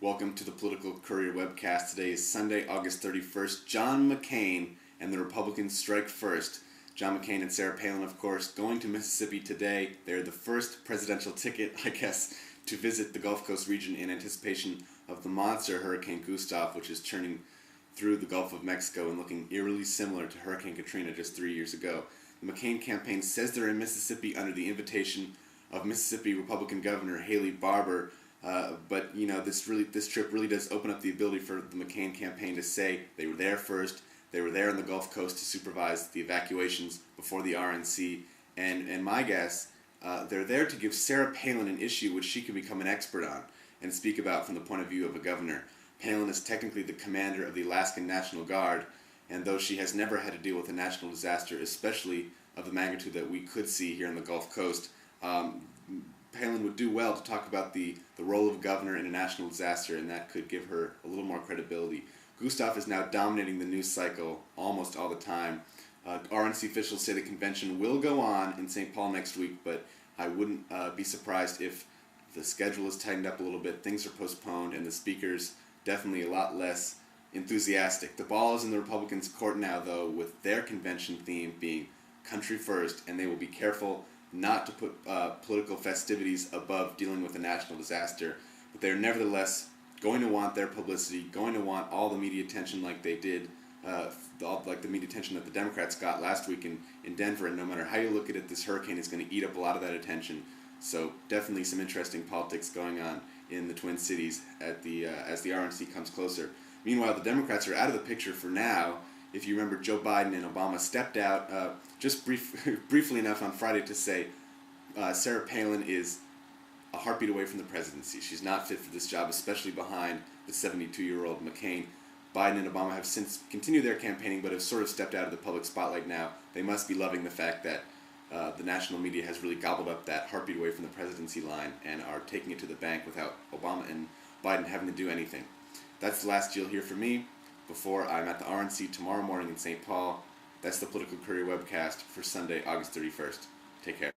Welcome to the Political Courier Webcast. Today is Sunday, August 31st. John McCain and the Republicans strike first. John McCain and Sarah Palin, of course, going to Mississippi today. They're the first presidential ticket, I guess, to visit the Gulf Coast region in anticipation of the monster Hurricane Gustav, which is churning through the Gulf of Mexico and looking eerily similar to Hurricane Katrina just 3 years ago. The McCain campaign says they're in Mississippi under the invitation of Mississippi Republican Governor Haley Barbour. But you know, this trip really does open up the ability for the McCain campaign to say they were there first. They were there on the Gulf Coast to supervise the evacuations before the RNC, and my guess, they're there to give Sarah Palin an issue which she can become an expert on and speak about from the point of view of a governor. Palin is technically the commander of the Alaskan National Guard, and though she has never had to deal with a national disaster, especially of the magnitude that we could see here on the Gulf Coast, Palin would do well to talk about the role of governor in a national disaster, and that could give her a little more credibility. Gustav is now dominating the news cycle almost all the time. RNC officials say the convention will go on in St. Paul next week, but I wouldn't be surprised if the schedule is tightened up a little bit, things are postponed, and the speakers definitely a lot less enthusiastic. The ball is in the Republicans' court now, though, with their convention theme being country first, and they will be careful not to put political festivities above dealing with a national disaster. But they're nevertheless going to want their publicity, going to want all the media attention like they did, like the media attention that the Democrats got last week in Denver. And no matter how you look at it, this hurricane is going to eat up a lot of that attention. So definitely some interesting politics going on in the Twin Cities as the RNC comes closer. Meanwhile, the Democrats are out of the picture for now. If you remember, Joe Biden and Obama stepped out just briefly enough on Friday to say Sarah Palin is a heartbeat away from the presidency. She's not fit for this job, especially behind the 72-year-old McCain. Biden and Obama have since continued their campaigning, but have sort of stepped out of the public spotlight now. They must be loving the fact that the national media has really gobbled up that heartbeat away from the presidency line and are taking it to the bank without Obama and Biden having to do anything. That's the last you'll hear from me before I'm at the RNC tomorrow morning in St. Paul. That's the Political Courier Webcast for Sunday, August 31st. Take care.